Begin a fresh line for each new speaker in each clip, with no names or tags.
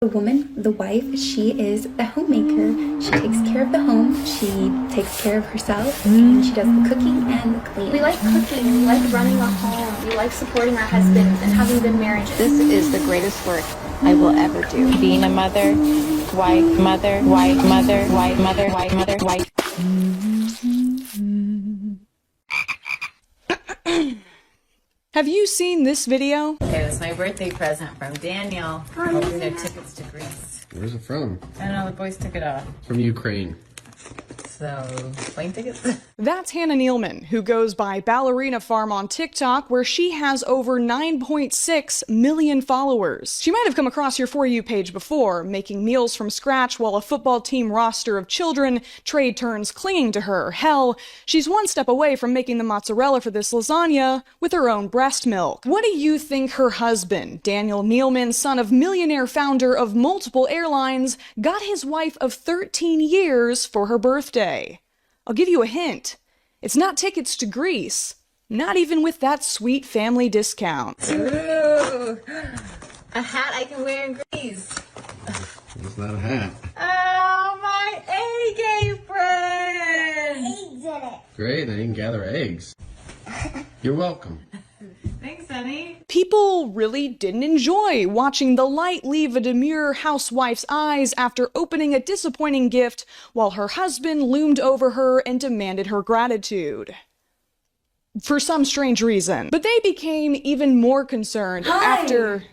The woman, the wife, she is the homemaker. She takes care of the home, she takes care of herself, and she does the cooking and the cleaning.
We like cooking, we like running a home, we like supporting our husbands and having good marriages.
This is the greatest work I will ever do. Being a mother, wife, mother, wife, mother, wife, mother, wife, mother, wife.
Have you seen this video?
Okay, that's my birthday present from Daniel. Hoping their tickets to Greece.
Where's it from?
I don't know, the boys took it off.
From Ukraine.
So, plane tickets?
That's Hannah Nealman, who goes by Ballerina Farm on TikTok, where she has over 9.6 million followers. She might have come across your For You page before, making meals from scratch while a football team roster of children trade turns clinging to her. Hell, she's one step away from making the mozzarella for this lasagna with her own breast milk. What do you think her husband, Daniel Nealman, son of millionaire founder of multiple airlines, got his wife of 13 years for her birthday? I'll give you a hint. It's not tickets to Greece. Not even with that sweet family discount.
Ooh, a hat I can wear in Greece.
It's not a hat.
Oh, my egg apron!
Eggs in it.
Great, I can gather eggs. You're welcome.
Thanks, honey.
People really didn't enjoy watching the light leave a demure housewife's eyes after opening a disappointing gift while her husband loomed over her and demanded her gratitude. For some strange reason. But they became even more concerned after...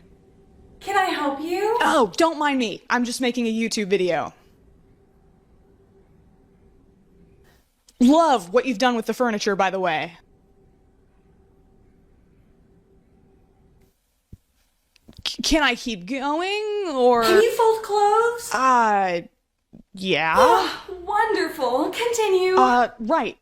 Can I help you?
Oh, don't mind me. I'm just making a YouTube video. Love what you've done with the furniture, by the way. Can I keep going, or...
Can you fold clothes?
Yeah.
Wonderful. Continue.
Right.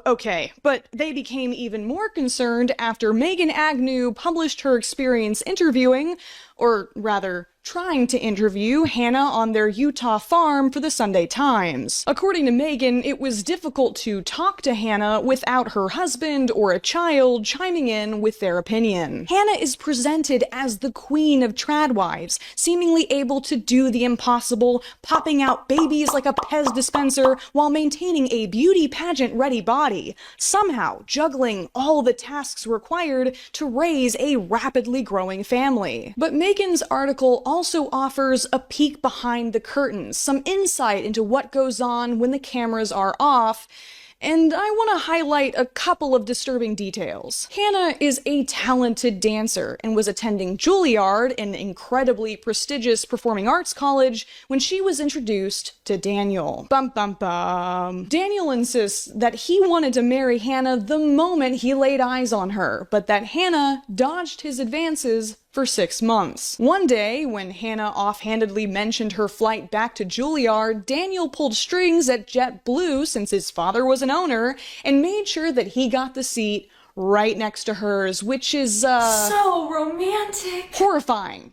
Okay. But they became even more concerned after Megan Agnew published her experience interviewing, or rather, trying to interview Hannah on their Utah farm for the Sunday Times. According to Megan, it was difficult to talk to Hannah without her husband or a child chiming in with their opinion. Hannah is presented as the queen of trad wives, seemingly able to do the impossible, popping out babies like a Pez dispenser while maintaining a beauty pageant-ready body, somehow juggling all the tasks required to raise a rapidly growing family. But Megan's article also offers a peek behind the curtains, some insight into what goes on when the cameras are off, and I want to highlight a couple of disturbing details. Hannah is a talented dancer and was attending Juilliard, an incredibly prestigious performing arts college, when she was introduced to Daniel. Bum bum bum. Daniel insists that he wanted to marry Hannah the moment he laid eyes on her, but that Hannah dodged his advances for 6 months. One day, when Hannah offhandedly mentioned her flight back to Juilliard, Daniel pulled strings at JetBlue since his father was an owner and made sure that he got the seat right next to hers, which is,
so romantic.
horrifying.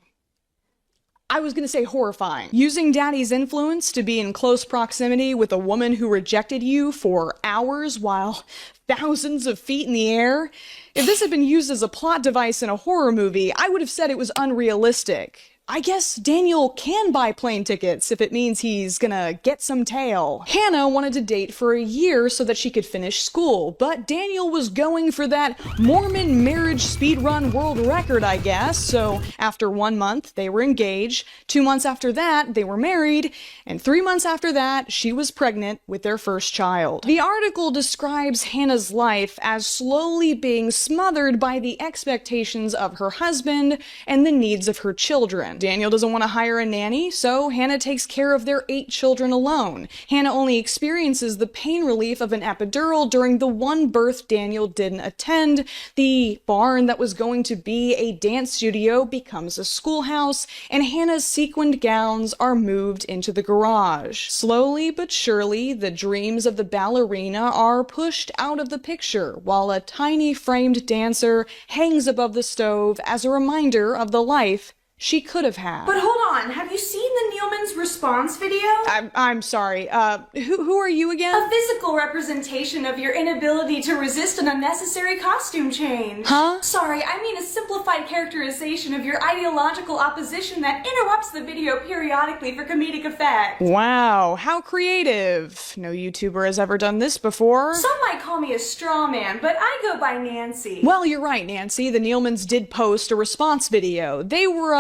I was gonna say horrifying. Using daddy's influence to be in close proximity with a woman who rejected you for hours while thousands of feet in the air? If this had been used as a plot device in a horror movie, I would have said it was unrealistic. I guess Daniel can buy plane tickets if it means he's gonna get some tail. Hannah wanted to date for a year so that she could finish school, but Daniel was going for that Mormon marriage speedrun world record, I guess, so after 1 month, they were engaged, 2 months after that, they were married, and 3 months after that, she was pregnant with their first child. The article describes Hannah's life as slowly being smothered by the expectations of her husband and the needs of her children. Daniel doesn't want to hire a nanny, so Hannah takes care of their 8 children alone. Hannah only experiences the pain relief of an epidural during the one birth Daniel didn't attend. The barn that was going to be a dance studio becomes a schoolhouse, and Hannah's sequined gowns are moved into the garage. Slowly but surely, the dreams of the ballerina are pushed out of the picture, while a tiny framed dancer hangs above the stove as a reminder of the life she could have had.
But hold on, have you seen the Nealman Nealman's response video?
I'm sorry, who are you again?
A physical representation of your inability to resist an unnecessary costume change.
Huh?
Sorry, I mean a simplified characterization of your ideological opposition that interrupts the video periodically for comedic effect.
Wow, how creative. No YouTuber has ever done this before.
Some might call me a straw man, but I go by Nancy.
Well, you're right, Nancy. The Nealmans did post a response video. They were,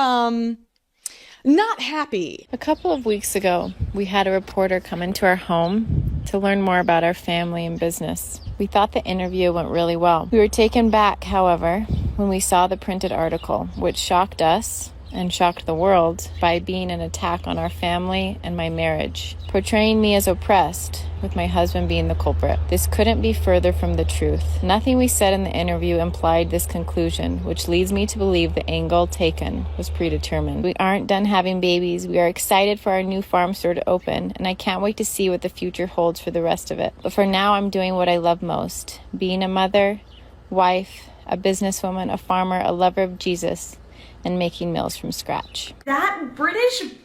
not happy.
A couple of weeks ago, we had a reporter come into our home to learn more about our family and business. We thought the interview went really well. We were taken back, however, when we saw the printed article, which shocked us and shocked the world by being an attack on our family and my marriage, portraying me as oppressed, with my husband being the culprit. This couldn't be further from the truth. Nothing we said in the interview implied this conclusion, which leads me to believe the angle taken was predetermined. We aren't done having babies. We are excited for our new farm store to open, and I can't wait to see what the future holds for the rest of it. But for now, I'm doing what I love most: being a mother, wife, a businesswoman, a farmer, a lover of Jesus, and making meals from scratch.
That British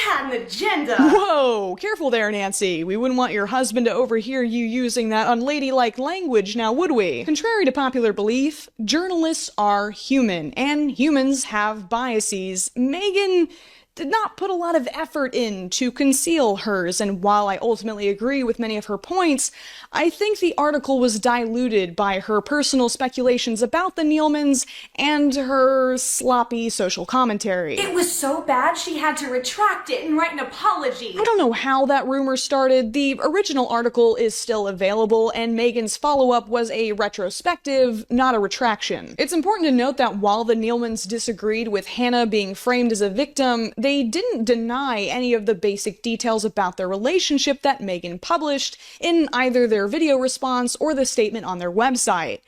had an agenda.
Whoa, careful there, Nancy. We wouldn't want your husband to overhear you using that unladylike language now, would we? Contrary to popular belief, journalists are human, and humans have biases. Megan did not put a lot of effort in to conceal hers, and while I ultimately agree with many of her points, I think the article was diluted by her personal speculations about the Nealmans and her sloppy social commentary.
It was so bad she had to retract it and write an apology.
I don't know how that rumor started. The original article is still available, and Megan's follow-up was a retrospective, not a retraction. It's important to note that while the Nealmans disagreed with Hannah being framed as a victim, they didn't deny any of the basic details about their relationship that Megan published in either their video response or the statement on their website.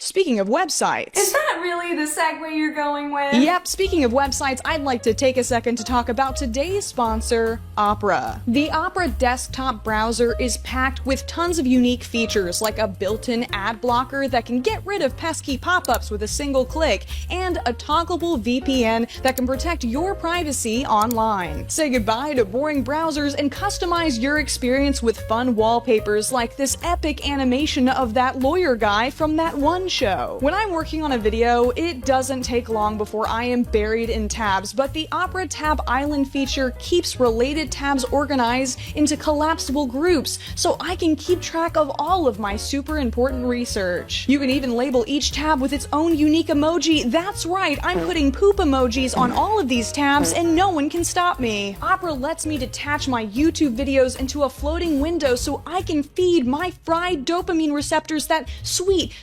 Speaking of websites...
Is that really the segue you're going with?
Yep, speaking of websites, I'd like to take a second to talk about today's sponsor, Opera. The Opera desktop browser is packed with tons of unique features, like a built-in ad blocker that can get rid of pesky pop-ups with a single click, and a toggleable VPN that can protect your privacy online. Say goodbye to boring browsers and customize your experience with fun wallpapers like this epic animation of that lawyer guy from that one show. When I'm working on a video, it doesn't take long before I am buried in tabs, but the Opera Tab Island feature keeps related tabs organized into collapsible groups, so I can keep track of all of my super important research. You can even label each tab with its own unique emoji. That's right, I'm putting poop emojis on all of these tabs, and no one can stop me. Opera lets me detach my YouTube videos into a floating window so I can feed my fried dopamine receptors that sweet,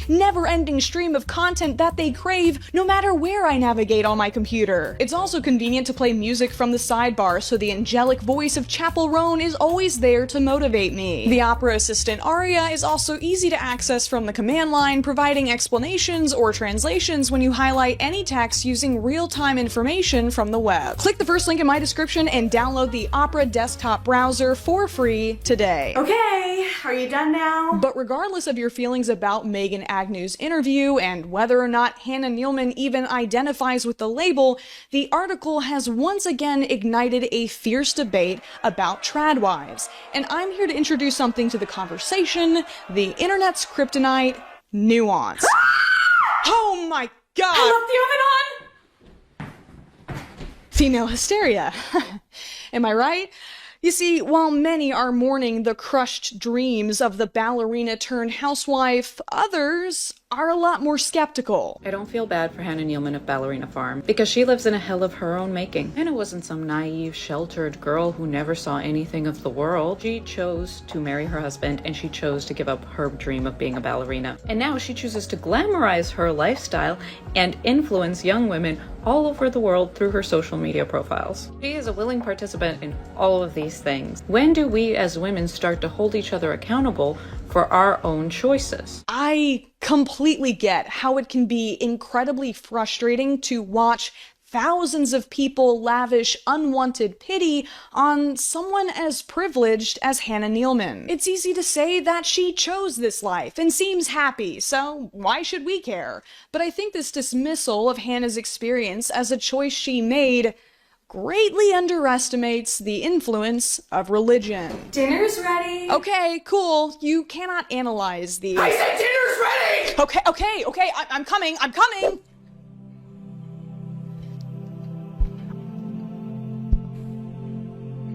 never-ending stream of content that they crave no matter where I navigate on my computer. It's also convenient to play music from the sidebar, so the angelic voice of Chapel Roan is always there to motivate me. The Opera Assistant Aria is also easy to access from the command line, providing explanations or translations when you highlight any text using real-time information from the web. Click the first link in my description and download the Opera desktop browser for free today.
Okay, are you done now?
But regardless of your feelings about Megan Agnew's interview and whether or not Hannah Nealman even identifies with the label, the article has once again ignited a fierce debate about trad wives. And I'm here to introduce something to the conversation: the internet's kryptonite, nuance. Oh my god!
I left the oven on!
Female hysteria. Am I right? You see, while many are mourning the crushed dreams of the ballerina turned housewife, others are a lot more skeptical.
I don't feel bad for Hannah Nealman of Ballerina Farm, because she lives in a hell of her own making. Hannah wasn't some naive, sheltered girl who never saw anything of the world. She chose to marry her husband, and she chose to give up her dream of being a ballerina. And now she chooses to glamorize her lifestyle and influence young women all over the world through her social media profiles. She is a willing participant in all of these things. When do we as women start to hold each other accountable for our own choices?
I completely get how it can be incredibly frustrating to watch thousands of people lavish unwanted pity on someone as privileged as Hannah Nealman. It's easy to say that she chose this life and seems happy, so why should we care? But I think this dismissal of Hannah's experience as a choice she made greatly underestimates the influence of religion.
Dinner's ready.
Okay, cool. You cannot analyze the...
I said dinner's ready!
Okay, I'm coming.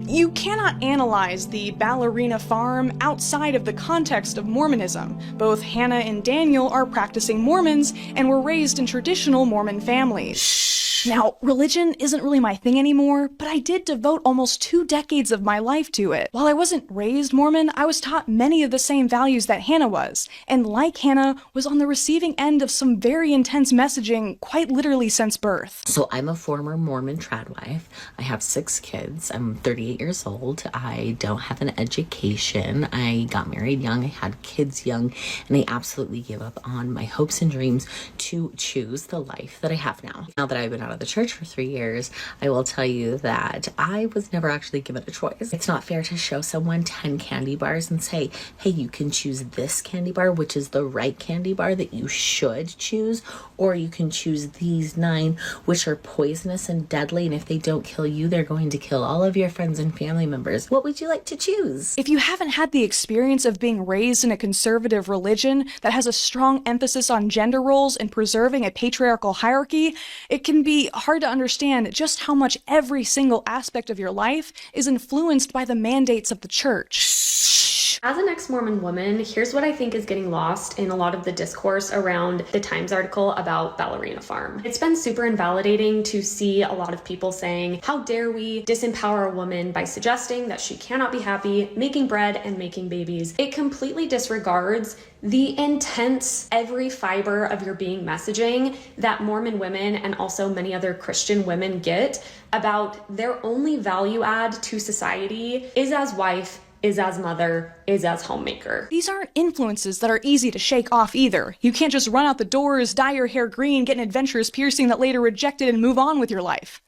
You cannot analyze the ballerina farm outside of the context of Mormonism. Both Hannah and Daniel are practicing Mormons and were raised in traditional Mormon families. Now, religion isn't really my thing anymore, but I did devote almost 2 decades of my life to it. While I wasn't raised Mormon, I was taught many of the same values that Hannah was, and like Hannah, was on the receiving end of some very intense messaging quite literally since birth.
So I'm a former Mormon trad wife. I have 6 kids. I'm 38 years old. I don't have an education. I got married young. I had kids young, and I absolutely gave up on my hopes and dreams to choose the life that I have now. Now that I've been out of the church for 3 years, I will tell you that I was never actually given a choice. It's not fair to show someone 10 candy bars and say, hey, you can choose this candy bar, which is the right candy bar that you should choose, or you can choose these 9, which are poisonous and deadly, and if they don't kill you, they're going to kill all of your friends and family members. What would you like to choose?
If you haven't had the experience of being raised in a conservative religion that has a strong emphasis on gender roles and preserving a patriarchal hierarchy, it can be hard to understand just how much every single aspect of your life is influenced by the mandates of the church.
As an ex-Mormon woman, here's what I think is getting lost in a lot of the discourse around the Times article about Ballerina Farm. It's been super invalidating to see a lot of people saying, how dare we disempower a woman by suggesting that she cannot be happy making bread and making babies. It completely disregards the intense, every fiber of your being messaging that Mormon women and also many other Christian women get about their only value add to society is as wife, is as mother, is as homemaker.
These aren't influences that are easy to shake off either. You can't just run out the doors, dye your hair green, get an adventurous piercing that later rejected and move on with your life.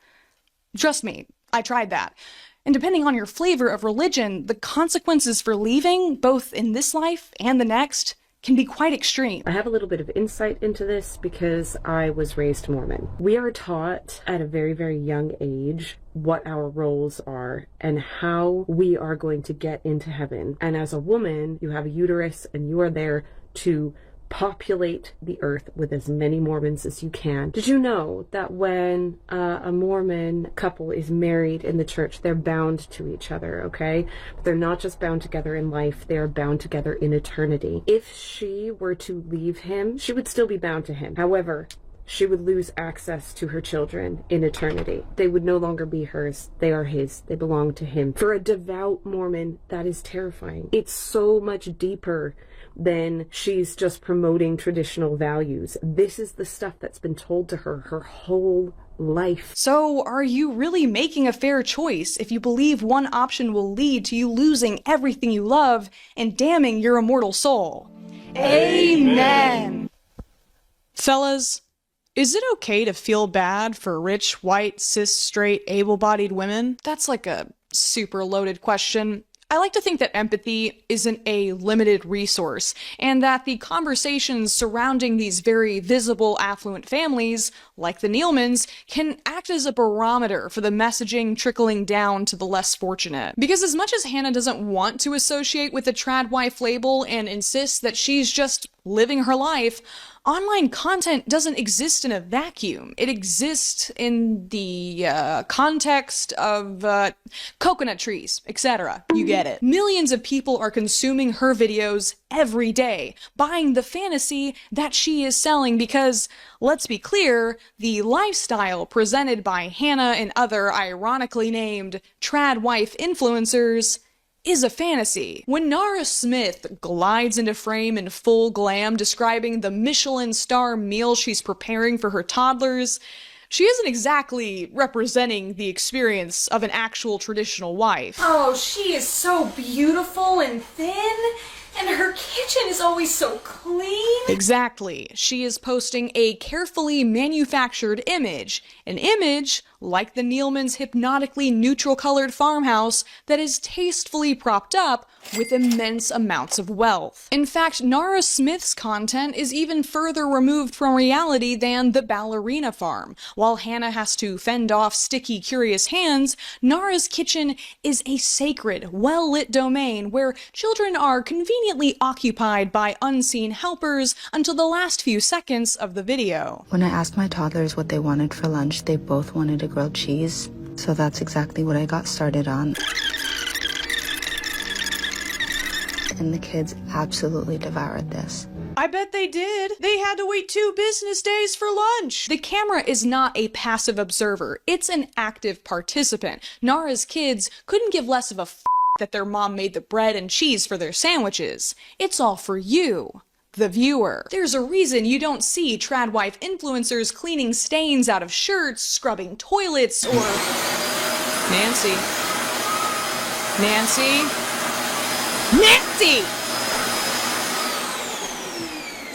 Trust me, I tried that. And depending on your flavor of religion, the consequences for leaving, both in this life and the next, can be quite extreme.
I have a little bit of insight into this because I was raised Mormon. We are taught at a very, very young age what our roles are and how we are going to get into heaven. And as a woman, you have a uterus and you are there to populate the earth with as many Mormons as you can. Did you know that when a Mormon couple is married in the church, they're bound to each other, okay? But they're not just bound together in life, they are bound together in eternity. If she were to leave him, she would still be bound to him. However, she would lose access to her children in eternity. They would no longer be hers. They are his. They belong to him. For a devout Mormon, that is terrifying. It's so much deeper than she's just promoting traditional values. This is the stuff that's been told to her her whole life.
So, are you really making a fair choice if you believe one option will lead to you losing everything you love and damning your immortal soul? Amen! Fellas, is it okay to feel bad for rich, white, cis, straight, able-bodied women? That's like a super loaded question. I like to think that empathy isn't a limited resource, and that the conversations surrounding these very visible, affluent families, like the Nealmans, can act as a barometer for the messaging trickling down to the less fortunate. Because as much as Hannah doesn't want to associate with the trad wife label and insists that she's just living her life, online content doesn't exist in a vacuum. It exists in the context of coconut trees, etc. You get it. Millions of people are consuming her videos every day, buying the fantasy that she is selling because, let's be clear, the lifestyle presented by Hannah and other ironically named trad wife influencers is a fantasy. When Nara Smith glides into frame in full glam describing the Michelin star meal she's preparing for her toddlers, she isn't exactly representing the experience of an actual traditional wife.
Oh, she is so beautiful and thin, and her kitchen is always so clean.
Exactly. She is posting a carefully manufactured image, an image like the Nealmans' hypnotically neutral-colored farmhouse that is tastefully propped up with immense amounts of wealth. In fact, Nara Smith's content is even further removed from reality than the ballerina farm. While Hannah has to fend off sticky, curious hands, Nara's kitchen is a sacred, well-lit domain where children are conveniently occupied by unseen helpers until the last few seconds of the video.
When I asked my toddlers what they wanted for lunch, they both wanted a grilled cheese, so that's exactly what I got started on. And the kids absolutely devoured this.
I bet they did. They had to wait 2 business days for lunch. The camera is not a passive observer. It's an active participant. Nara's kids couldn't give less of a that their mom made the bread and cheese for their sandwiches. It's all for you, the viewer. There's a reason you don't see trad wife influencers cleaning stains out of shirts, scrubbing toilets, or... Nancy.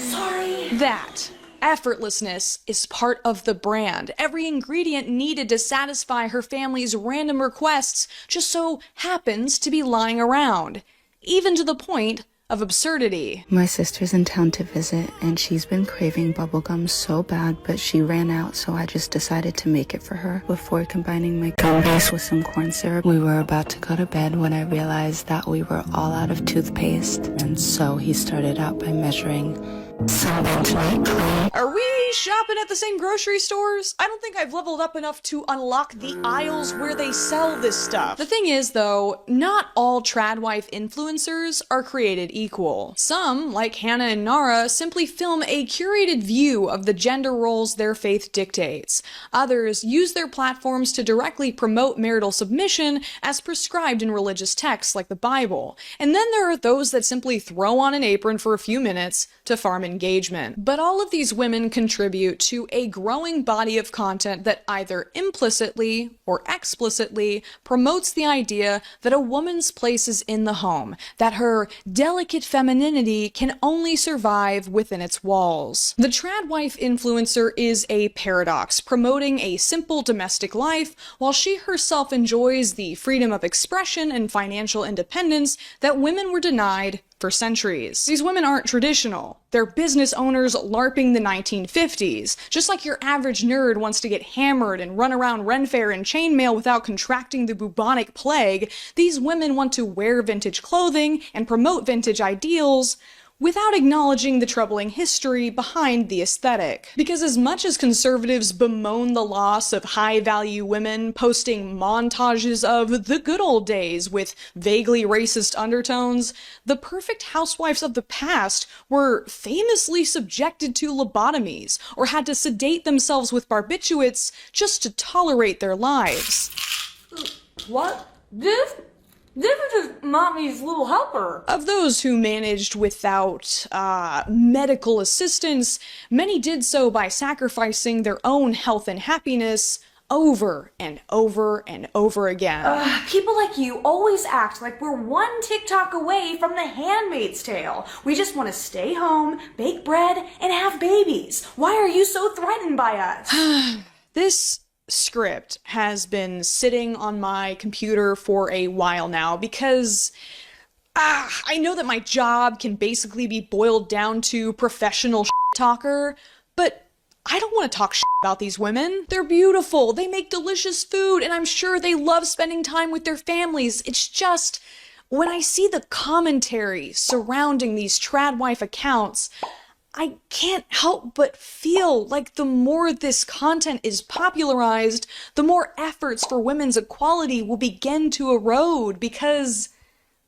Sorry. That effortlessness is part of the brand. Every ingredient needed to satisfy her family's random requests just so happens to be lying around, even to the point of absurdity.
My sister's in town to visit, and she's been craving bubblegum so bad, but she ran out, so I just decided to make it for her. Before combining my gum base with some corn syrup, we were about to go to bed when I realized that we were all out of toothpaste, and so he started out by measuring something to make clean.
Are we shopping at the same grocery stores? I don't think I've leveled up enough to unlock the aisles where they sell this stuff. The thing is, though, not all trad wife influencers are created equal. Some, like Hannah and Nara, simply film a curated view of the gender roles their faith dictates. Others use their platforms to directly promote marital submission as prescribed in religious texts like the Bible. And then there are those that simply throw on an apron for a few minutes to farm engagement. But all of these women contribute to a growing body of content that either implicitly or explicitly promotes the idea that a woman's place is in the home, that her delicate femininity can only survive within its walls. The trad wife influencer is a paradox, promoting a simple domestic life while she herself enjoys the freedom of expression and financial independence that women were denied for centuries. These women aren't traditional. They're business owners LARPing the 1950s. Just like your average nerd wants to get hammered and run around Ren Fair in chainmail without contracting the bubonic plague, these women want to wear vintage clothing and promote vintage ideals without acknowledging the troubling history behind the aesthetic. Because as much as conservatives bemoan the loss of high-value women posting montages of the good old days with vaguely racist undertones, the perfect housewives of the past were famously subjected to lobotomies or had to sedate themselves with barbiturates just to tolerate their lives.
What? This was just mommy's little helper.
Of those who managed without medical assistance, many did so by sacrificing their own health and happiness over and over and over again.
People like you always act like we're one TikTok away from the Handmaid's Tale. We just want to stay home, bake bread, and have babies. Why are you so threatened by us?
This script has been sitting on my computer for a while now because I know that my job can basically be boiled down to professional talker, but I don't want to talk about these women. They're beautiful, they make delicious food, and I'm sure they love spending time with their families. It's just, when I see the commentary surrounding these trad wife accounts, I can't help but feel like the more this content is popularized, the more efforts for women's equality will begin to erode, because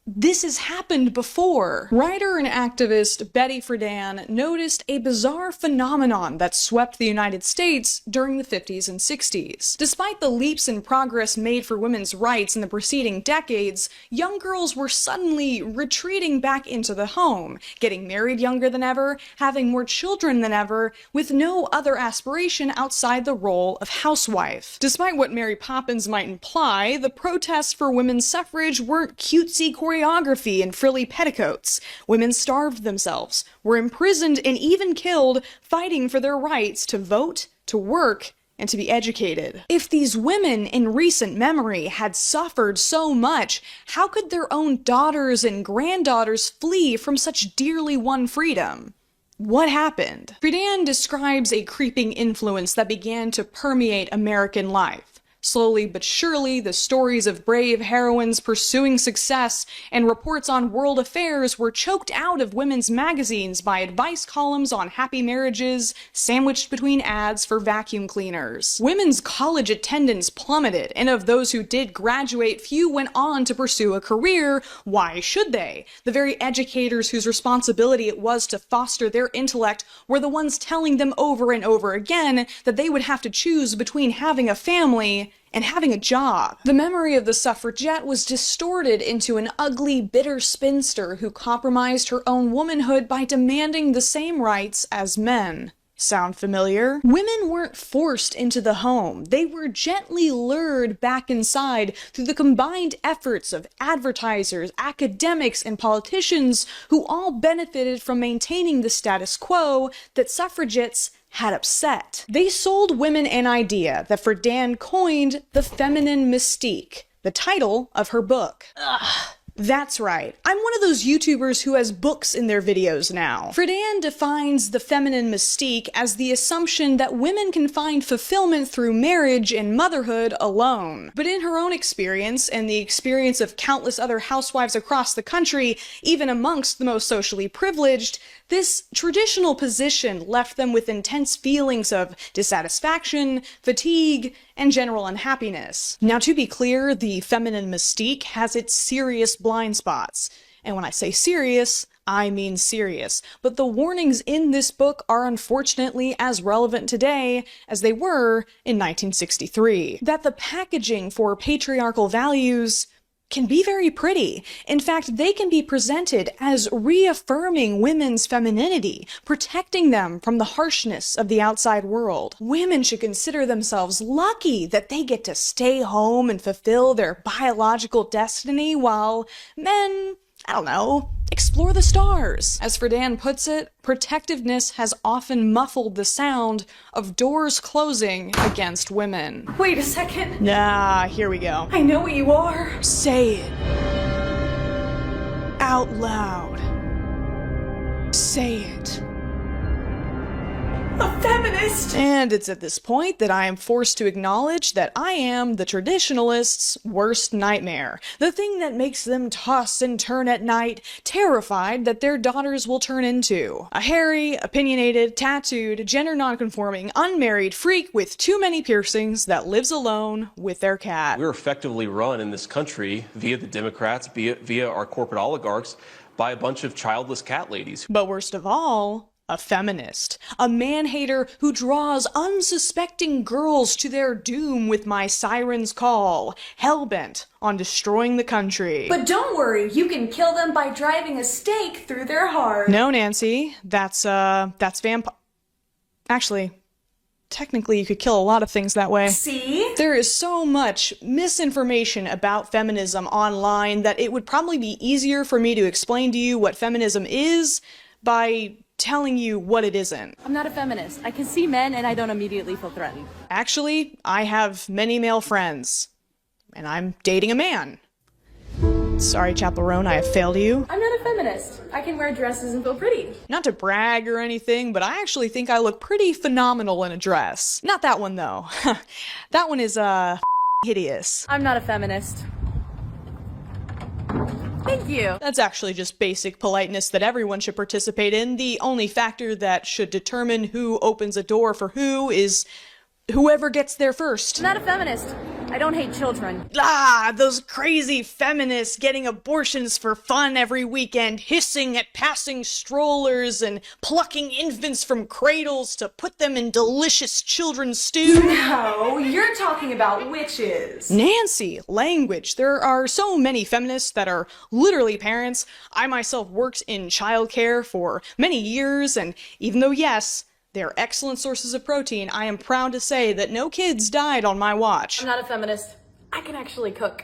this has happened before. Writer and activist Betty Friedan noticed a bizarre phenomenon that swept the United States during the 50s and 60s. Despite the leaps in progress made for women's rights in the preceding decades, young girls were suddenly retreating back into the home, getting married younger than ever, having more children than ever, with no other aspiration outside the role of housewife. Despite what Mary Poppins might imply, the protests for women's suffrage weren't cutesy choreography and frilly petticoats. Women starved themselves, were imprisoned and even killed, fighting for their rights to vote, to work, and to be educated. If these women in recent memory had suffered so much, how could their own daughters and granddaughters flee from such dearly won freedom? What happened? Friedan describes a creeping influence that began to permeate American life. Slowly but surely, the stories of brave heroines pursuing success and reports on world affairs were choked out of women's magazines by advice columns on happy marriages, sandwiched between ads for vacuum cleaners. Women's college attendance plummeted, and of those who did graduate, few went on to pursue a career. Why should they? The very educators whose responsibility it was to foster their intellect were the ones telling them over and over again that they would have to choose between having a family and having a job. The memory of the suffragette was distorted into an ugly, bitter spinster who compromised her own womanhood by demanding the same rights as men. Sound familiar? Women weren't forced into the home. They were gently lured back inside through the combined efforts of advertisers, academics, and politicians who all benefited from maintaining the status quo that suffragettes had upset. They sold women an idea that Friedan coined the feminine mystique, the title of her book. Ugh. That's right. I'm one of those YouTubers who has books in their videos now. Friedan defines the feminine mystique as the assumption that women can find fulfillment through marriage and motherhood alone. But in her own experience, and the experience of countless other housewives across the country, even amongst the most socially privileged, this traditional position left them with intense feelings of dissatisfaction, fatigue, and general unhappiness. Now, to be clear, the feminine mystique has its serious blind spots. And when I say serious, I mean serious. But the warnings in this book are unfortunately as relevant today as they were in 1963. That the packaging for patriarchal values can be very pretty. In fact, they can be presented as reaffirming women's femininity, protecting them from the harshness of the outside world. Women should consider themselves lucky that they get to stay home and fulfill their biological destiny while men, I don't know, explore the stars. As Friedan puts it, protectiveness has often muffled the sound of doors closing against women.
Wait a second.
Nah, here we go.
I know what you are.
Say it. Out loud. Say it.
A feminist!
And it's at this point that I am forced to acknowledge that I am the traditionalists' worst nightmare. The thing that makes them toss and turn at night, terrified that their daughters will turn into a hairy, opinionated, tattooed, gender nonconforming, unmarried freak with too many piercings that lives alone with their cat.
We're effectively run in this country via the Democrats, via our corporate oligarchs, by a bunch of childless cat ladies.
But worst of all, a feminist, a man-hater who draws unsuspecting girls to their doom with my siren's call, hell-bent on destroying the country.
But don't worry, you can kill them by driving a stake through their heart.
No, Nancy, that's Actually, technically you could kill a lot of things that way.
See?
There is so much misinformation about feminism online that it would probably be easier for me to explain to you what feminism is by telling you what it isn't.
I'm not a feminist. I can see men and I don't immediately feel threatened.
Actually, I have many male friends, and I'm dating a man. Sorry, Chaperone, I have failed you.
I'm not a feminist. I can wear dresses and feel pretty.
Not to brag or anything, but I actually think I look pretty phenomenal in a dress. Not that one, though. That one is, hideous.
I'm not a feminist. Thank you.
That's actually just basic politeness that everyone should participate in. The only factor that should determine who opens a door for who is whoever gets there first.
I'm not a feminist. I don't hate children.
Ah, those crazy feminists getting abortions for fun every weekend, hissing at passing strollers and plucking infants from cradles to put them in delicious children's stew.
No, you're talking about witches.
Nancy, language. There are so many feminists that are literally parents. I myself worked in childcare for many years, and even though, yes, they are excellent sources of protein, I am proud to say that no kids died on my watch.
I'm not a feminist. I can actually cook.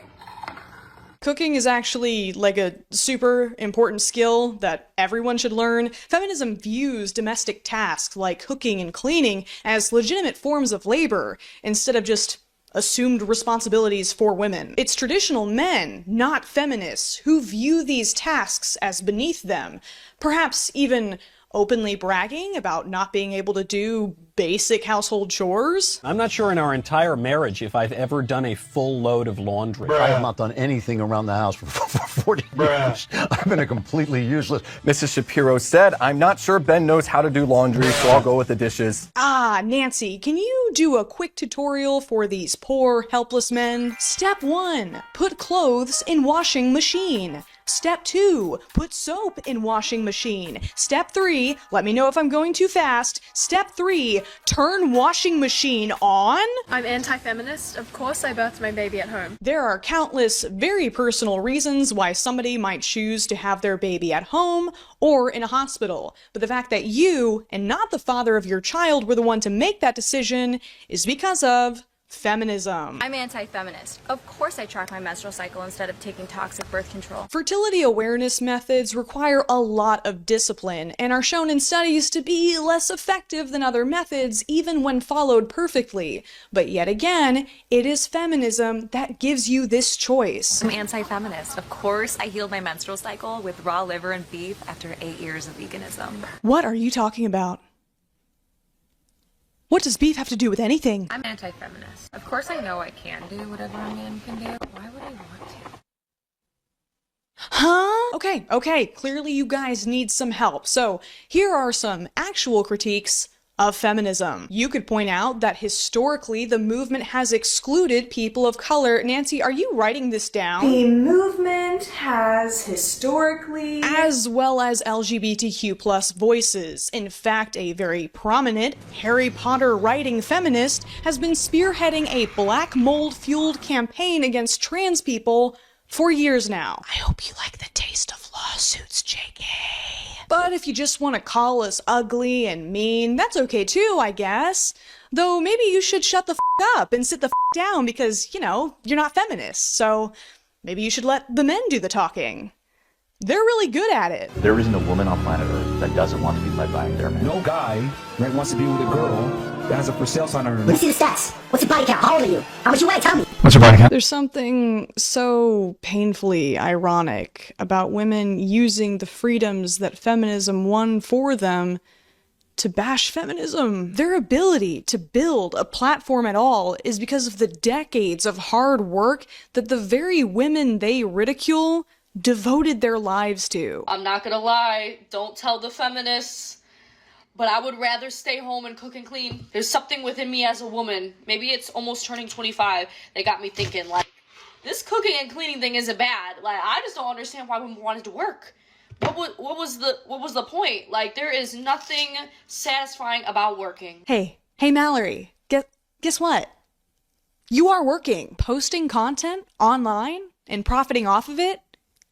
Cooking is actually like a super important skill that everyone should learn. Feminism views domestic tasks like cooking and cleaning as legitimate forms of labor instead of just assumed responsibilities for women. It's traditional men, not feminists, who view these tasks as beneath them, perhaps even openly bragging about not being able to do basic household chores.
I'm not sure in our entire marriage if I've ever done a full load of laundry.
I have not done anything around the house for 40 years. I've been a completely useless.
Mrs. Shapiro said, I'm not sure Ben knows how to do laundry, so I'll go with the dishes.
Ah, Nancy, can you do a quick tutorial for these poor, helpless men? Step 1, put clothes in washing machine. Step 2, put soap in washing machine. Step 3, let me know if I'm going too fast. Step 3, turn washing machine on.
I'm anti-feminist. Of course I birthed my baby at home.
There are countless, very personal reasons why somebody might choose to have their baby at home or in a hospital. But the fact that you, and not the father of your child, were the one to make that decision is because of feminism.
I'm anti-feminist. Of course I track my menstrual cycle instead of taking toxic birth control.
Fertility awareness methods require a lot of discipline and are shown in studies to be less effective than other methods even when followed perfectly. But yet again, it is feminism that gives you this choice.
I'm anti-feminist. Of course I healed my menstrual cycle with raw liver and beef after 8 years of veganism.
What are you talking about? What does beef have to do with anything?
I'm anti-feminist. Of course I know I can do whatever a man can do. Why would I want to?
Huh? Okay, clearly you guys need some help. So here are some actual critiques of feminism. You could point out that historically the movement has excluded people of color. Nancy, are you writing this down?
The movement has historically...
As well as LGBTQ plus voices. In fact, a very prominent Harry Potter writing feminist has been spearheading a black mold-fueled campaign against trans people for years now. I hope you like the taste of lawsuits, JK. But if you just want to call us ugly and mean, that's okay too, I guess. Though maybe you should shut the up and sit the down because, you know, you're not feminist, so maybe you should let the men do the talking. They're really good at it.
There isn't a woman on planet Earth that doesn't want to be led by their man.
No guy that wants to be with a girl that has a for sale sign on her.
Let me see the stats. What's your body count? How old are you? How much you weigh? Tell me.
What's your body count?
There's something so painfully ironic about women using the freedoms that feminism won for them to bash feminism. Their ability to build a platform at all is because of the decades of hard work that the very women they ridicule devoted their lives to.
I'm not gonna lie, don't tell the feminists, but I would rather stay home and cook and clean. There's something within me as a woman, maybe it's almost turning 25, that got me thinking, like, this cooking and cleaning thing isn't bad. Like, I just don't understand why women wanted to work. What was the point? Like, there is nothing satisfying about working.
Hey Mallory, guess what? You are working. Posting content online and profiting off of it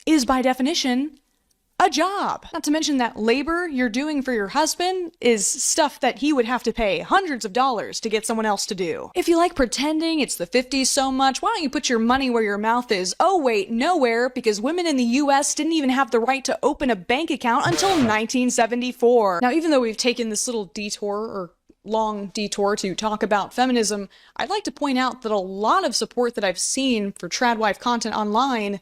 is by definition a job. Not to mention that labor you're doing for your husband is stuff that he would have to pay hundreds of dollars to get someone else to do. If you like pretending it's the 50s so much, why don't you put your money where your mouth is? Oh wait, nowhere, because women in the US didn't even have the right to open a bank account until 1974. Now, even though we've taken this little detour, or long detour, to talk about feminism, I'd like to point out that a lot of support that I've seen for trad wife content online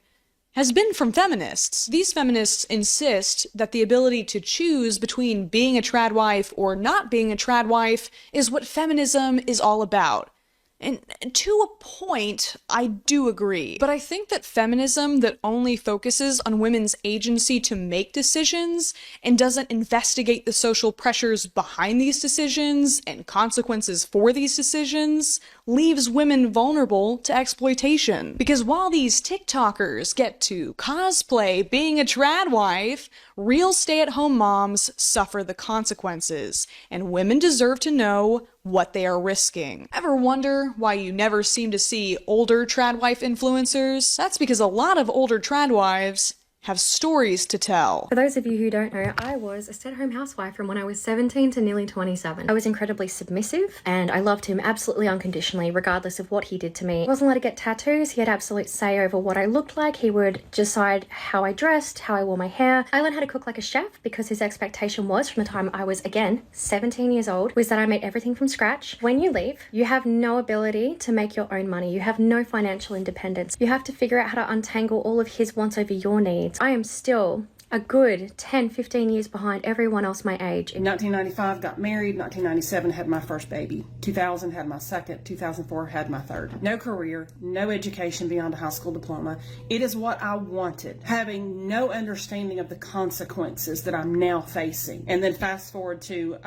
has been from feminists. These feminists insist that the ability to choose between being a trad wife or not being a trad wife is what feminism is all about. And to a point, I do agree. But I think that feminism that only focuses on women's agency to make decisions and doesn't investigate the social pressures behind these decisions and consequences for these decisions leaves women vulnerable to exploitation. Because while these TikTokers get to cosplay being a trad wife, real stay-at-home moms suffer the consequences, and women deserve to know what they are risking. Ever wonder why you never seem to see older trad wife influencers? That's because a lot of older trad wives have stories to tell.
For those of you who don't know, I was a stay-at-home housewife from when I was 17 to nearly 27. I was incredibly submissive and I loved him absolutely unconditionally, regardless of what he did to me. I wasn't allowed to get tattoos. He had absolute say over what I looked like. He would decide how I dressed, how I wore my hair. I learned how to cook like a chef because his expectation was, from the time I was, again, 17 years old, was that I made everything from scratch. When you leave, you have no ability to make your own money. You have no financial independence. You have to figure out how to untangle all of his wants over your needs. I am still a good 10, 15 years behind everyone else my age.
In 1995, got married. 1997, had my first baby. 2000, had my second. 2004, had my third. No career, no education beyond a high school diploma. It is what I wanted, having no understanding of the consequences that I'm now facing. And then fast forward to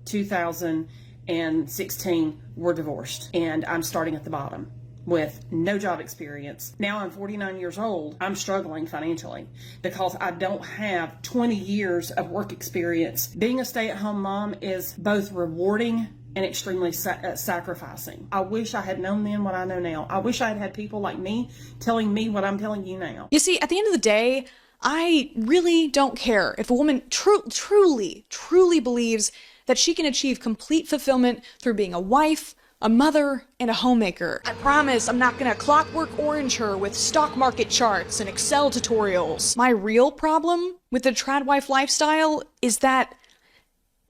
2016, we're divorced, and I'm starting at the bottom with no job experience. Now I'm 49 years old. I'm struggling financially because I don't have 20 years of work experience. Being a stay-at-home mom is both rewarding and extremely sacrificing. I wish I had known then what I know now. I wish I had had people like me telling me what I'm telling you now.
You see, at the end of the day, I really don't care if a woman truly believes that she can achieve complete fulfillment through being a wife, a mother, and a homemaker. I promise I'm not gonna clockwork orange her with stock market charts and Excel tutorials. My real problem with the trad wife lifestyle is that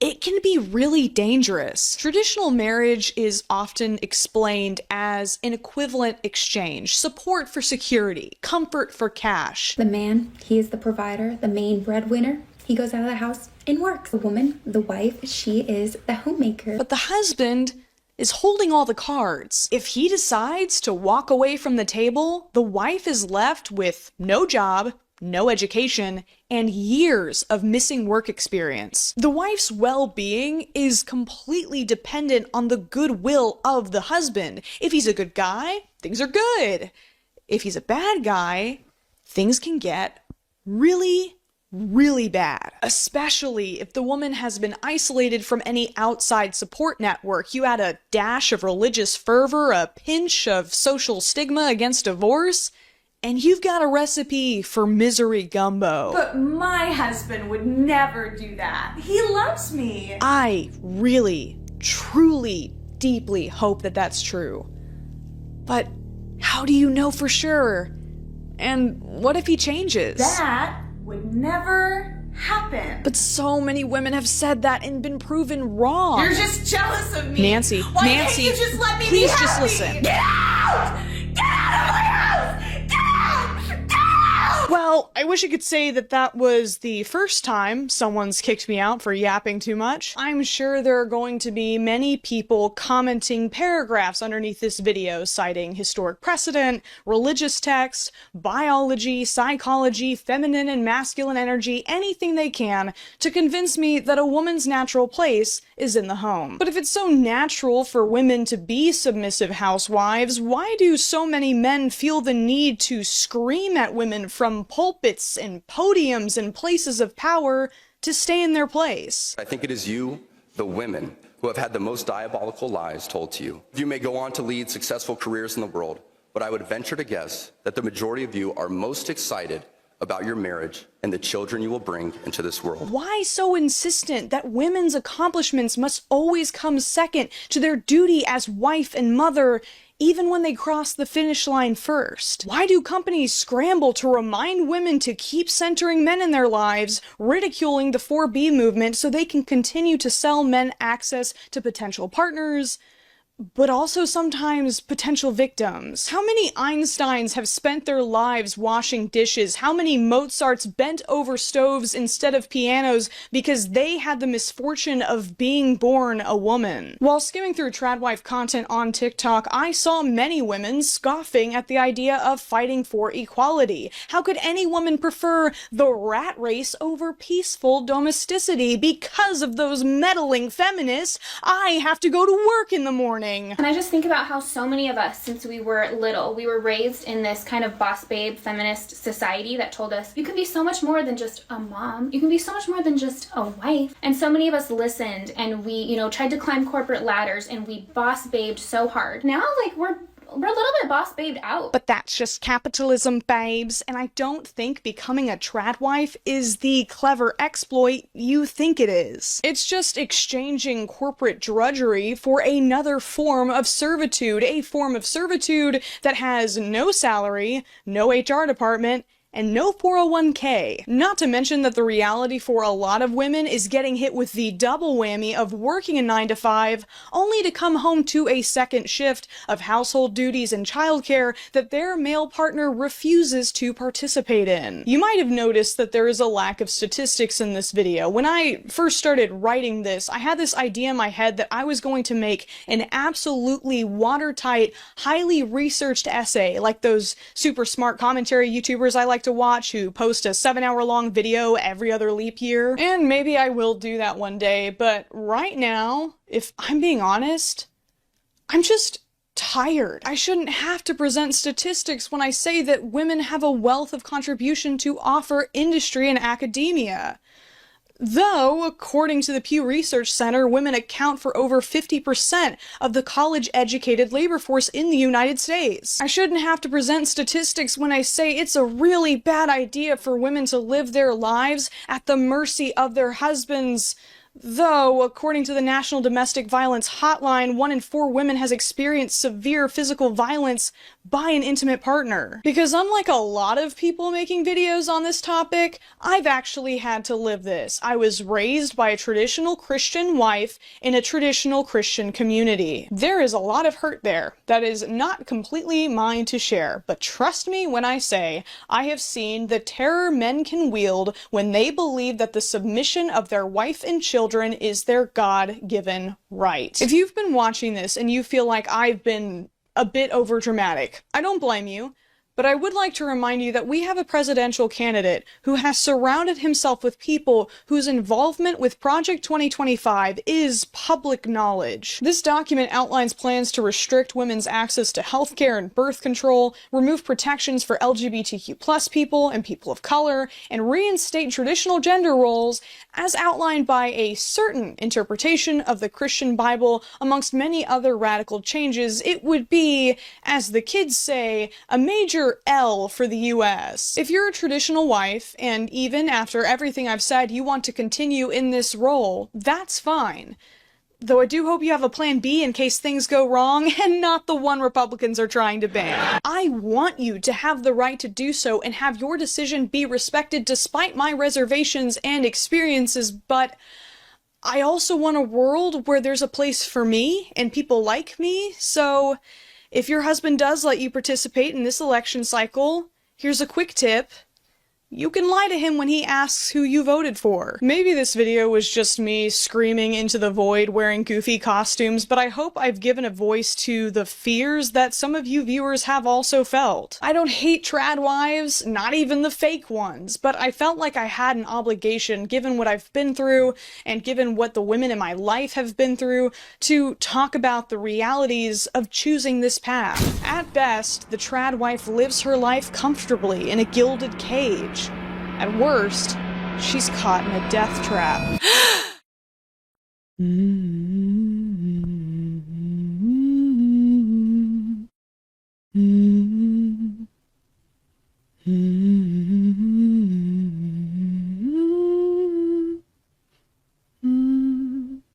it can be really dangerous. Traditional marriage is often explained as an equivalent exchange, support for security, comfort for cash.
The man, he is the provider, the main breadwinner. He goes out of the house and works. The woman, the wife, she is the homemaker.
But the husband is holding all the cards. If he decides to walk away from the table, the wife is left with no job, no education, and years of missing work experience. The wife's well-being is completely dependent on the goodwill of the husband. If he's a good guy, things are good. If he's a bad guy, things can get really bad, especially if the woman has been isolated from any outside support network. You add a dash of religious fervor, a pinch of social stigma against divorce, and you've got a recipe for misery gumbo.
But my husband would never do that. He loves me.
I really, truly, deeply hope that that's true. But how do you know for sure? And what if he changes?
That would never happen.
But so many women have said that and been proven wrong.
You're just jealous of me.
Nancy,
Why can't you just let me
please
be
just
happy?
listen.
Get out! Get out of my house! Get out! Get out!
Well, I wish I could say that that was the first time someone's kicked me out for yapping too much. I'm sure there are going to be many people commenting paragraphs underneath this video citing historic precedent, religious text, biology, psychology, feminine and masculine energy, anything they can to convince me that a woman's natural place is in the home. But if it's so natural for women to be submissive housewives, why do so many men feel the need to scream at women from pulpits and podiums and places of power to stay in their place?
I think it is you, the women, who have had the most diabolical lies told to you. You may go on to lead successful careers in the world, but I would venture to guess that the majority of you are most excited about your marriage and the children you will bring into this world.
Why so insistent that women's accomplishments must always come second to their duty as wife and mother, even when they cross the finish line first? Why do companies scramble to remind women to keep centering men in their lives, ridiculing the 4B movement so they can continue to sell men access to potential partners, but also sometimes potential victims? How many Einsteins have spent their lives washing dishes? How many Mozarts bent over stoves instead of pianos because they had the misfortune of being born a woman? While skimming through tradwife content on TikTok, I saw many women scoffing at the idea of fighting for equality. How could any woman prefer the rat race over peaceful domesticity? Because of those meddling feminists, I have to go to work in the morning.
And I just think about how so many of us, since we were little, we were raised in this kind of boss babe feminist society that told us you can be so much more than just a mom. You can be so much more than just a wife. And so many of us listened and we, tried to climb corporate ladders and we boss babed so hard. Now, we're we're a little bit boss babed out.
But that's just capitalism, babes, and I don't think becoming a trad wife is the clever exploit you think it is. It's just exchanging corporate drudgery for another form of servitude, a form of servitude that has no salary, no HR department, and no 401k. Not to mention that the reality for a lot of women is getting hit with the double whammy of working a 9 to 5, only to come home to a second shift of household duties and childcare that their male partner refuses to participate in. You might have noticed that there is a lack of statistics in this video. When I first started writing this, I had this idea in my head that I was going to make an absolutely watertight, highly researched essay, like those super smart commentary YouTubers I like to watch who post a 7-hour-long video every other leap year. And maybe I will do that one day, but right now, if I'm being honest, I'm just tired. I shouldn't have to present statistics when I say that women have a wealth of contribution to offer industry and academia. Though, according to the Pew Research Center, women account for over 50% of the college-educated labor force in the United States. I shouldn't have to present statistics when I say it's a really bad idea for women to live their lives at the mercy of their husbands. Though, according to the National Domestic Violence Hotline, 1 in 4 women has experienced severe physical violence by an intimate partner. Because unlike a lot of people making videos on this topic, I've actually had to live this. I was raised by a traditional Christian wife in a traditional Christian community. There is a lot of hurt there that is not completely mine to share, but trust me when I say I have seen the terror men can wield when they believe that the submission of their wife and children is their God-given right. If you've been watching this and you feel like I've been a bit overdramatic, I don't blame you. But I would like to remind you that we have a presidential candidate who has surrounded himself with people whose involvement with Project 2025 is public knowledge. This document outlines plans to restrict women's access to healthcare and birth control, remove protections for LGBTQ+ people and people of color, and reinstate traditional gender roles as outlined by a certain interpretation of the Christian Bible, amongst many other radical changes. It would be, as the kids say, a major L for the US. If you're a traditional wife, and even after everything I've said you want to continue in this role, that's fine. Though I do hope you have a plan B in case things go wrong, and not the one Republicans are trying to ban. I want you to have the right to do so and have your decision be respected despite my reservations and experiences, but I also want a world where there's a place for me and people like me, so if your husband does let you participate in this election cycle, here's a quick tip. You can lie to him when he asks who you voted for. Maybe this video was just me screaming into the void wearing goofy costumes, but I hope I've given a voice to the fears that some of you viewers have also felt. I don't hate trad wives, not even the fake ones, but I felt like I had an obligation, given what I've been through, and given what the women in my life have been through, to talk about the realities of choosing this path. At best, the trad wife lives her life comfortably in a gilded cage. At worst, she's caught in a death trap.